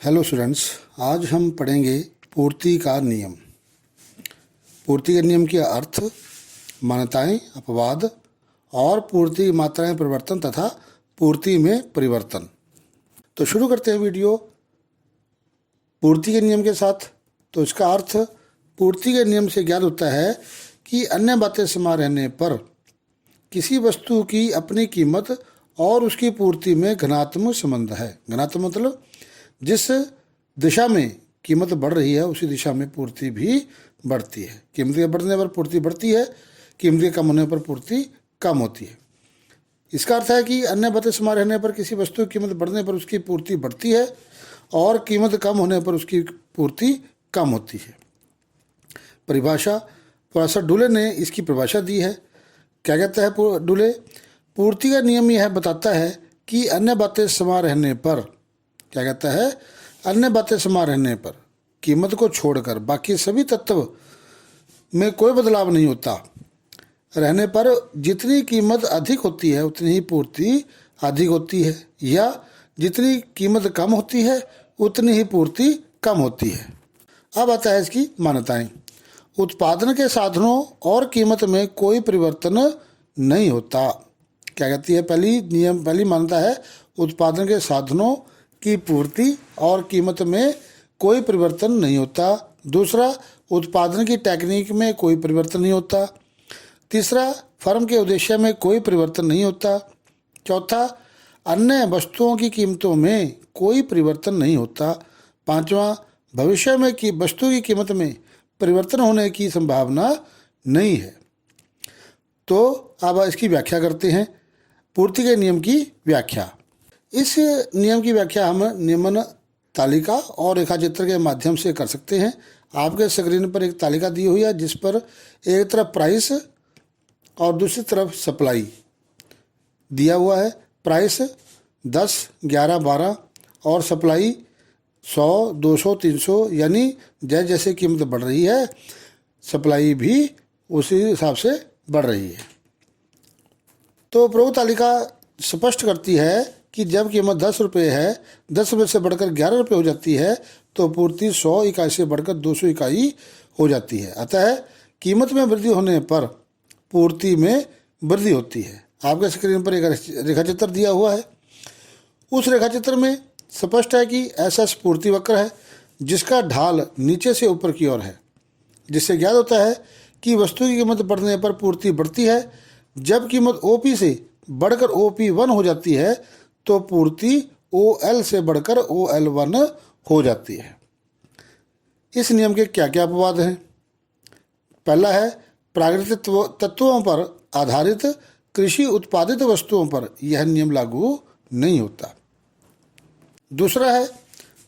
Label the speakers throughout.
Speaker 1: Hello students, आज हम पढ़ेंगे पूर्ति का नियम। पूर्ति के नियम के अर्थ, मान्यताएं, अपवाद और पूर्ति की मात्राएं, परिवर्तन तथा पूर्ति में परिवर्तन। तो शुरू करते हैं वीडियो पूर्ति के नियम के साथ। तो इसका अर्थ पूर्ति के नियम से ज्ञात होता है कि अन्य बातें समान रहने पर किसी वस्तु की अपनी कीमत और उसकी पूर्ति में घनात्मक संबंध है। घनात्मक मतलब जिस दिशा में कीमत बढ़ रही है उसी दिशा में पूर्ति भी बढ़ती है। कीमत के बढ़ने पर पूर्ति बढ़ती है, कीमत के कम होने पर पूर्ति कम होती है। इसका अर्थ है कि अन्य बातें समान रहने पर किसी वस्तु की कीमत बढ़ने पर उसकी पूर्ति बढ़ती है और कीमत कम होने पर उसकी पूर्ति कम होती है। परिभाषा, प्रोफेसर डुले ने इसकी परिभाषा दी है। क्या कहता है डुले? पूर्ति का नियम यह बताता है कि अन्य बातें समान रहने पर, क्या कहता है, अन्य बातें समान रहने पर कीमत को छोड़कर बाकी सभी तत्व में कोई बदलाव नहीं होता। रहने पर जितनी कीमत अधिक होती है उतनी ही पूर्ति अधिक होती है, या जितनी कीमत कम होती है उतनी ही पूर्ति कम होती है। अब आता है इसकी मान्यताएं। उत्पादन के साधनों और कीमत में कोई परिवर्तन नहीं होता। क्या कहती है? पहली मान्यता है उत्पादन के साधनों की पूर्ति और कीमत में कोई परिवर्तन नहीं होता। दूसरा, उत्पादन की टेक्निक में कोई परिवर्तन नहीं होता। तीसरा, फर्म के उद्देश्य में कोई परिवर्तन नहीं होता। चौथा, अन्य वस्तुओं की कीमतों में कोई परिवर्तन नहीं होता। पांचवा, भविष्य में की वस्तु की कीमत में परिवर्तन होने की संभावना नहीं है। तो अब इसकी व्याख्या करते हैं। पूर्ति के नियम की व्याख्या। इस नियम की व्याख्या हम निम्न तालिका और रेखाचित्र के माध्यम से कर सकते हैं। आपके स्क्रीन पर एक तालिका दी हुई है जिस पर एक तरफ प्राइस और दूसरी तरफ सप्लाई दिया हुआ है। प्राइस 10, 11, 12 और सप्लाई 100, 200, 300, यानी जैसे जैसे कीमत बढ़ रही है सप्लाई भी उसी हिसाब से बढ़ रही है। तो उपरोक्त तालिका स्पष्ट करती है कि जब कीमत 10 रुपये है, 10 रुपये से बढ़कर 11 रुपये हो जाती है तो पूर्ति 100 इकाई से बढ़कर 200 इकाई हो जाती है। अतः कीमत में वृद्धि होने पर पूर्ति में वृद्धि होती है। आपके स्क्रीन पर एक रेखाचित्र दिया हुआ है। उस रेखाचित्र में स्पष्ट है कि एसएस पूर्ति वक्र है जिसका ढाल नीचे से ऊपर की ओर है, जिससे ज्ञात होता है कि वस्तु की कीमत बढ़ने पर पूर्ति बढ़ती है। जब कीमत ओपी से बढ़कर OP1 हो जाती है तो पूर्ति OL से बढ़कर OL1 हो जाती है। इस नियम के क्या क्या अपवाद हैं? पहला है, प्राकृतिक तत्वों पर आधारित कृषि उत्पादित वस्तुओं पर यह नियम लागू नहीं होता। दूसरा है,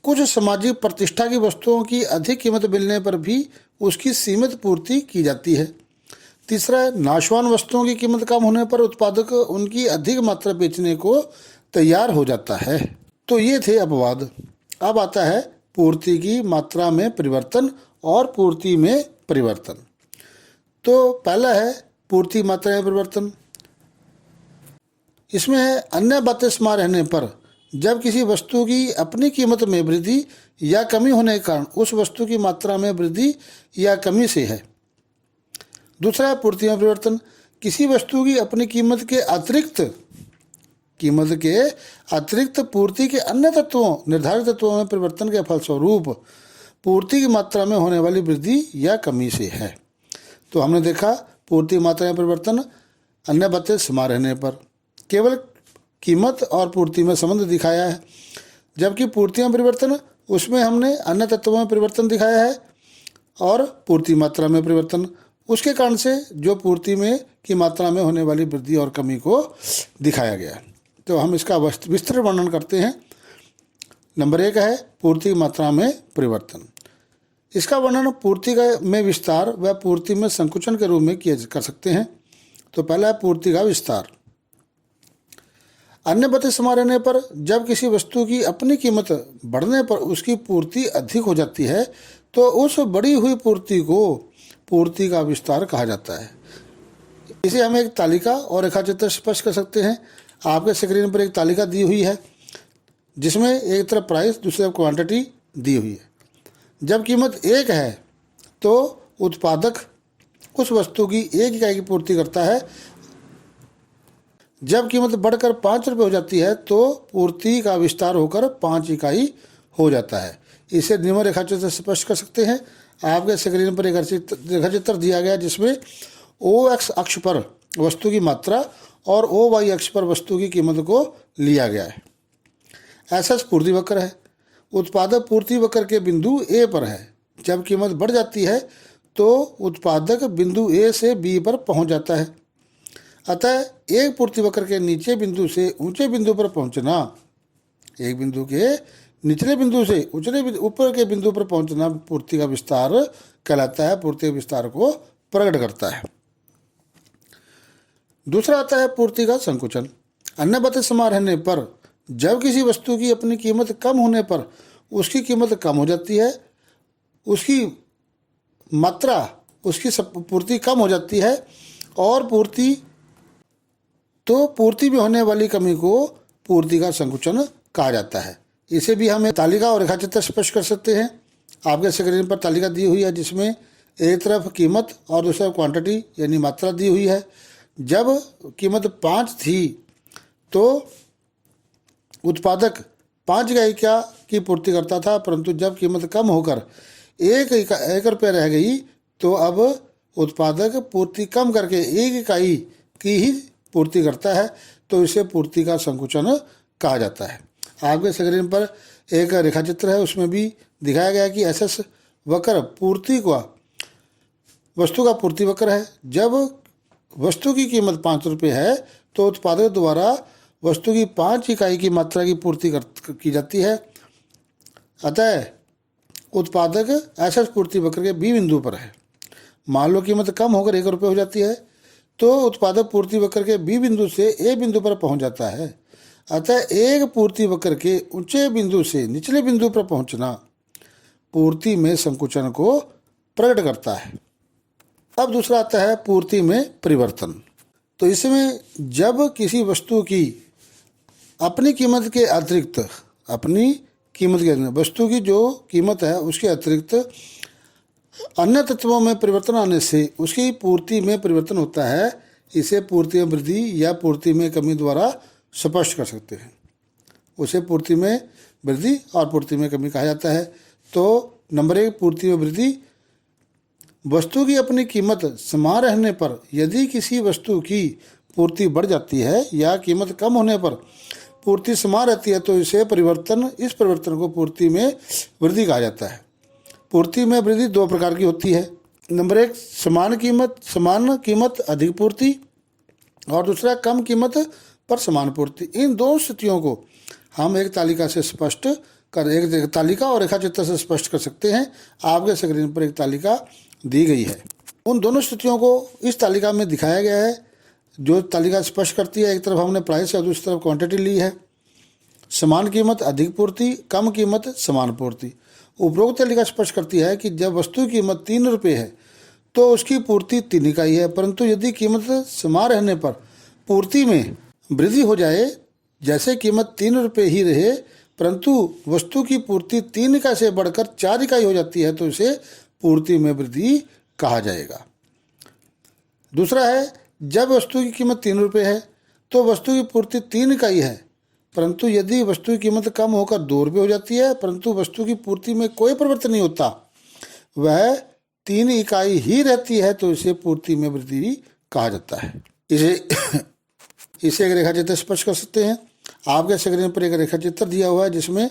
Speaker 1: कुछ सामाजिक प्रतिष्ठा की वस्तुओं की अधिक कीमत मिलने पर भी उसकी सीमित पूर्ति की जाती है। तीसरा है, नाशवान वस्तुओं की कीमत कम होने पर उत्पादक उनकी अधिक मात्रा बेचने को तैयार हो जाता है। तो ये थे अपवाद। अब आता है पूर्ति की मात्रा में परिवर्तन और पूर्ति में परिवर्तन। तो पहला है पूर्ति मात्रा में परिवर्तन। इसमें है, अन्य बातें समान रहने पर जब किसी वस्तु की अपनी कीमत में वृद्धि या कमी होने के कारण उस वस्तु की मात्रा में वृद्धि या कमी से है। दूसरा है पूर्ति में परिवर्तन। किसी वस्तु की अपनी कीमत के अतिरिक्त पूर्ति के अन्य तत्वों, निर्धारित तत्वों में परिवर्तन के फलस्वरूप पूर्ति की मात्रा में होने वाली वृद्धि या कमी से है। तो हमने देखा पूर्ति मात्रा में परिवर्तन अन्य बातें समान रहने पर केवल कीमत और पूर्ति में संबंध दिखाया है, जबकि पूर्ति में परिवर्तन उसमें हमने अन्य तत्वों में परिवर्तन दिखाया है और पूर्ति मात्रा में परिवर्तन उसके कारण से जो पूर्ति में की मात्रा में होने वाली वृद्धि और कमी को दिखाया गया है। तो हम इसका विस्तृत वर्णन करते हैं। नंबर 1 है पूर्ति मात्रा में परिवर्तन। इसका वर्णन पूर्ति में विस्तार व पूर्ति में संकुचन के रूप में कर सकते हैं। तो पहला है पूर्ति का विस्तार। अन्य बातें समान रहने पर जब किसी वस्तु की अपनी कीमत बढ़ने पर उसकी पूर्ति अधिक हो जाती है तो उस बढ़ी हुई पूर्ति को पूर्ति का विस्तार कहा जाता है। इसे हम एक तालिका और रेखाचित्र स्पष्ट कर सकते हैं। आपके स्क्रीन पर एक तालिका दी हुई है जिसमें एक तरफ प्राइस दूसरी तरफ क्वांटिटी दी हुई है। जब कीमत 1 है तो उत्पादक उस वस्तु की 1 इकाई की पूर्ति करता है। जब कीमत बढ़कर 5 रुपये हो जाती है तो पूर्ति का विस्तार होकर 5 इकाई हो जाता है। इसे निम्न रेखाचित्र से स्पष्ट कर सकते हैं। आपके स्क्रीन पर एक रेखाचित्र दिया गया जिसमें ओ एक्स अक्ष पर वस्तु की मात्रा और ओ वाई अक्ष पर वस्तु की कीमत को लिया गया है। एसएस पूर्ति वक्र है। उत्पादक पूर्ति वक्र के बिंदु ए पर है। जब कीमत बढ़ जाती है तो उत्पादक बिंदु ए से बी पर पहुंच जाता है। अतः एक पूर्ति वक्र के नीचे बिंदु से ऊंचे बिंदु पर पहुंचना, एक बिंदु के निचले बिंदु से ऊपर के बिंदु पर पहुंचना पूर्ति का विस्तार कहलाता है, पूर्ति के विस्तार को प्रकट करता है। दूसरा आता है पूर्ति का संकुचन। अन्य बातें समान रहने पर जब किसी वस्तु की अपनी कीमत कम होने पर उसकी कीमत कम हो जाती है, उसकी मात्रा, उसकी पूर्ति कम हो जाती है और पूर्ति में होने वाली कमी को पूर्ति का संकुचन कहा जाता है। इसे भी हम तालिका और रेखाचित्र स्पष्ट कर सकते हैं। आपके स्क्रीन पर तालिका दी हुई है जिसमें एक तरफ कीमत और दूसरी तरफ क्वांटिटी यानी मात्रा दी हुई है। जब कीमत 5 थी तो उत्पादक 5 इकाई की पूर्ति करता था, परंतु जब कीमत कम होकर 1 रुपये रह गई तो अब उत्पादक पूर्ति कम करके 1 इकाई की ही पूर्ति करता है, तो इसे पूर्ति का संकुचन कहा जाता है। आपके स्क्रीन पर एक रेखाचित्र है, उसमें भी दिखाया गया कि एसएस वक्र वस्तु का पूर्ति वक्र है। जब वस्तु की कीमत 5 रुपये है तो उत्पादक द्वारा वस्तु की 5 इकाई की मात्रा की पूर्ति की जाती है। अतः उत्पादक एसएस पूर्ति वक्र के बी बिंदु पर है। मान लो कीमत कम होकर 1 रुपये हो जाती है तो उत्पादक पूर्ति वक्र के बी बिंदु से ए बिंदु पर पहुंच जाता है। अतः एक पूर्ति वक्र के ऊंचे बिंदु से निचले बिंदु पर पहुंचना पूर्ति में संकुचन को प्रकट करता है। अब दूसरा आता है पूर्ति में परिवर्तन। तो इसमें जब किसी वस्तु की अपनी कीमत के अतिरिक्त वस्तु की जो कीमत है उसके अतिरिक्त अन्य तत्वों में परिवर्तन आने से उसकी पूर्ति में परिवर्तन होता है, इसे पूर्ति में वृद्धि या पूर्ति में कमी द्वारा स्पष्ट कर सकते हैं। उसे पूर्ति में वृद्धि और पूर्ति में कमी कहा जाता है। तो नंबर 1 पूर्ति में वृद्धि। वस्तु की अपनी कीमत समान रहने पर यदि किसी वस्तु की पूर्ति बढ़ जाती है या कीमत कम होने पर पूर्ति समान रहती है तो इस परिवर्तन को पूर्ति में वृद्धि कहा जाता है। पूर्ति में वृद्धि 2 प्रकार की होती है। नंबर 1 समान कीमत अधिक पूर्ति और दूसरा कम कीमत पर समान पूर्ति। इन दोनों स्थितियों को हम एक तालिका और रेखाचित्र से स्पष्ट कर सकते हैं। आपके स्क्रीन पर एक तालिका दी गई है। उन दोनों स्थितियों को इस तालिका में दिखाया गया है। जो तालिका स्पष्ट करती है, एक तरफ हमने प्राइस और दूसरी तरफ क्वांटिटी ली है। समान कीमत अधिक पूर्ति, कम कीमत समान पूर्ति। उपरोक्त तालिका स्पष्ट करती है कि जब वस्तु की कीमत 3 रुपये है तो उसकी पूर्ति 3 इकाई है, परंतु यदि कीमत समान रहने पर पूर्ति में वृद्धि हो जाए, जैसे कीमत 3 रुपये ही रहे परंतु वस्तु की पूर्ति 3 इकाई से बढ़कर 4 इकाई हो जाती है, तो इसे पूर्ति में वृद्धि कहा जाएगा। दूसरा है जब वस्तु की कीमत 3 रुपये है तो वस्तु की पूर्ति 3 इकाई है, परंतु यदि वस्तु की कीमत कम होकर 2 रुपये हो जाती है परंतु वस्तु की पूर्ति में कोई परिवर्तन नहीं होता, वह 3 इकाई ही रहती है, तो इसे पूर्ति में वृद्धि कहा जाता है। इसे एक रेखाचित्र स्पष्ट कर सकते हैं। आपके स्क्रीन पर एक रेखाचित्र दिया हुआ है जिसमें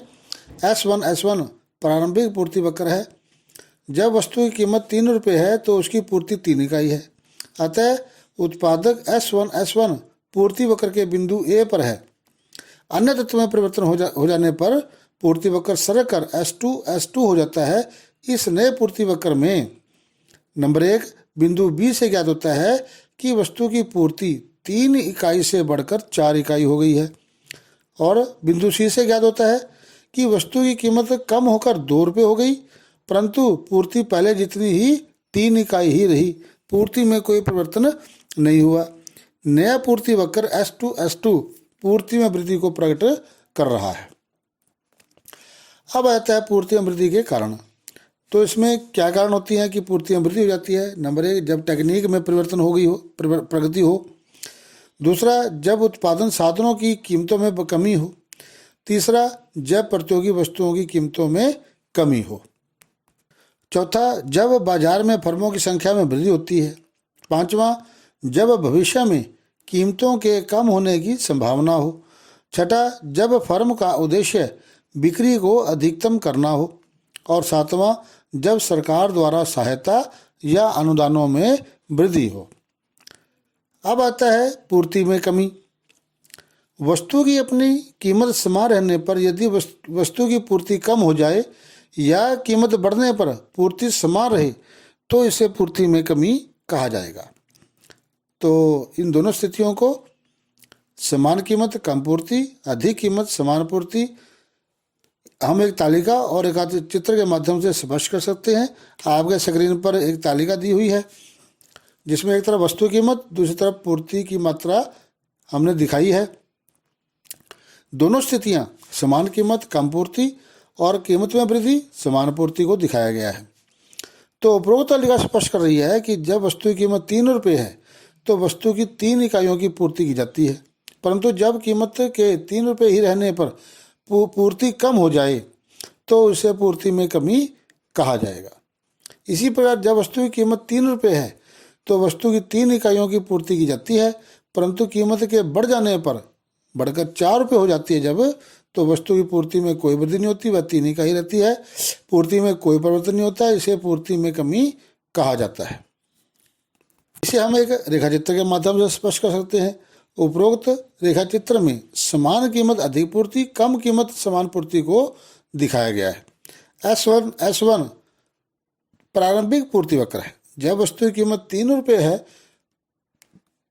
Speaker 1: S1 प्रारंभिक पूर्ति वक्र है। जब वस्तु की कीमत 3 रुपये है तो उसकी पूर्ति 3 इकाई है। अतः उत्पादक S1 पूर्ति वक्र के बिंदु ए पर है। अन्य तत्व में परिवर्तन हो जाने पर पूर्ति वक्र सरक कर S2 हो जाता है। इस नए पूर्ति वक्र में नंबर 1 बिंदु बी से ज्ञात होता है कि वस्तु की पूर्ति 3 इकाई से बढ़कर 4 इकाई हो गई है, और बिंदु सी से ज्ञात होता है कि वस्तु की कीमत कम होकर 2 रुपये हो गई, परंतु पूर्ति पहले जितनी ही 3 इकाई ही रही, पूर्ति में कोई परिवर्तन नहीं हुआ। नया पूर्ति वक्र S2 पूर्ति में वृद्धि को प्रकट कर रहा है। अब आता है पूर्ति में वृद्धि के कारण। तो इसमें क्या कारण होती हैं कि पूर्ति में वृद्धि हो जाती है? नंबर 1, जब टेक्निक में परिवर्तन हो गई हो, प्रगति हो। दूसरा, जब उत्पादन साधनों की कीमतों में कमी हो। तीसरा, जब प्रतियोगी वस्तुओं की कीमतों में कमी हो। चौथा, जब बाजार में फर्मों की संख्या में वृद्धि होती है। पांचवा, जब भविष्य में कीमतों के कम होने की संभावना हो। छठा, जब फर्म का उद्देश्य बिक्री को अधिकतम करना हो। और सातवां, जब सरकार द्वारा सहायता या अनुदानों में वृद्धि हो। अब आता है पूर्ति में कमी। वस्तु की अपनी कीमत समान रहने पर यदि वस्तु की पूर्ति कम हो जाए या कीमत बढ़ने पर पूर्ति समान रहे तो इसे पूर्ति में कमी कहा जाएगा। तो इन दोनों स्थितियों को समान कीमत कम पूर्ति, अधिक कीमत समान पूर्ति, हम एक तालिका और एक चित्र के माध्यम से स्पष्ट कर सकते हैं। आपके स्क्रीन पर एक तालिका दी हुई है जिसमें एक तरफ वस्तु कीमत, दूसरी तरफ पूर्ति की मात्रा हमने दिखाई है। दोनों स्थितियां समान कीमत कम पूर्ति और कीमत में वृद्धि समान पूर्ति को दिखाया गया है। तो उपरोक्त तालिका स्पष्ट कर रही है कि जब वस्तु की कीमत 3 रुपये है तो वस्तु की 3 इकाइयों की पूर्ति की जाती है, परंतु जब कीमत के 3 रुपये ही रहने पर पूर्ति कम हो जाए तो उसे पूर्ति में कमी कहा जाएगा। इसी प्रकार जब वस्तु की कीमत 3 रुपये है तो वस्तु की 3 इकाइयों की पूर्ति की जाती है, परंतु कीमत के बढ़ जाने पर बढ़कर 4 रुपये हो जाती है जब, तो वस्तु की पूर्ति में कोई वृद्धि नहीं होती, वह 3 इकाई रहती है। पूर्ति में कोई परिवर्तन नहीं होता, इसे पूर्ति में कमी कहा जाता है। इसे हम एक रेखाचित्र के माध्यम से स्पष्ट कर सकते हैं। उपरोक्त रेखाचित्र में समान कीमत अधिक पूर्ति, कम कीमत समान पूर्ति को दिखाया गया है। S1 प्रारंभिक पूर्ति वक्र है। जब वस्तु की कीमत 3 रुपये है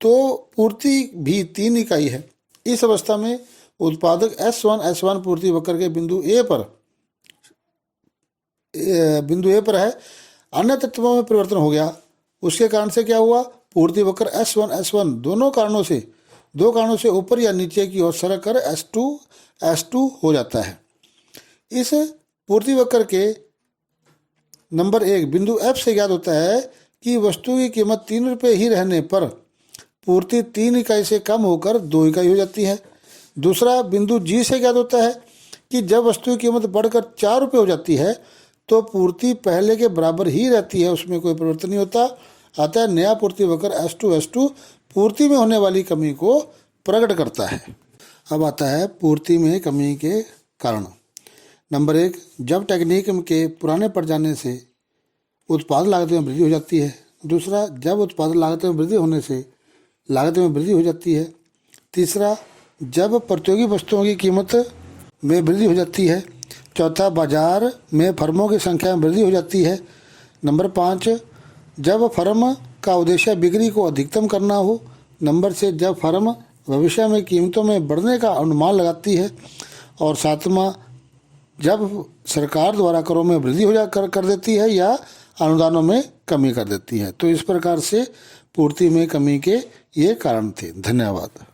Speaker 1: तो पूर्ति भी 3 इकाई है। इस अवस्था में उत्पादक S1 पूर्ति वक्र के बिंदु ए पर है। अन्य तत्वों में परिवर्तन हो गया। उसके कारण से क्या हुआ? पूर्ति वक्र S1 दो कारणों से ऊपर या नीचे की ओर सरक कर S2 हो जाता है। इस पूर्ति वक्र के नंबर 1 बिंदु F से ज्ञात होता है कि वस्तु की कीमत 3 रुपये ही रहने पर पूर्ति 3 इकाई से कम होकर 2 इकाई हो जाती है। दूसरा बिंदु G से ज्ञात होता है कि जब वस्तु की कीमत बढ़कर 4 रुपये हो जाती है तो पूर्ति पहले के बराबर ही रहती है, उसमें कोई परिवर्तन नहीं होता। अतः नया पूर्ति वक्र S2 पूर्ति में होने वाली कमी को प्रकट करता है। अब आता है पूर्ति में कमी के कारण। नंबर 1, जब टेक्निक के पुराने पड़ जाने से उत्पादन लागत में वृद्धि हो जाती है। दूसरा, जब उत्पादन लागत में वृद्धि होने से लागत में वृद्धि हो जाती है। तीसरा, जब प्रतियोगी वस्तुओं की कीमत में वृद्धि हो जाती है। चौथा, बाजार में फर्मों की संख्या में वृद्धि हो जाती है। नंबर 5, जब फर्म का उद्देश्य बिक्री को अधिकतम करना हो। नंबर 6, जब फर्म भविष्य में कीमतों में बढ़ने का अनुमान लगाती है। और सातवां, जब सरकार द्वारा करों में वृद्धि हो कर देती है या अनुदानों में कमी कर देती है। तो इस प्रकार से पूर्ति में कमी के ये कारण थे। धन्यवाद।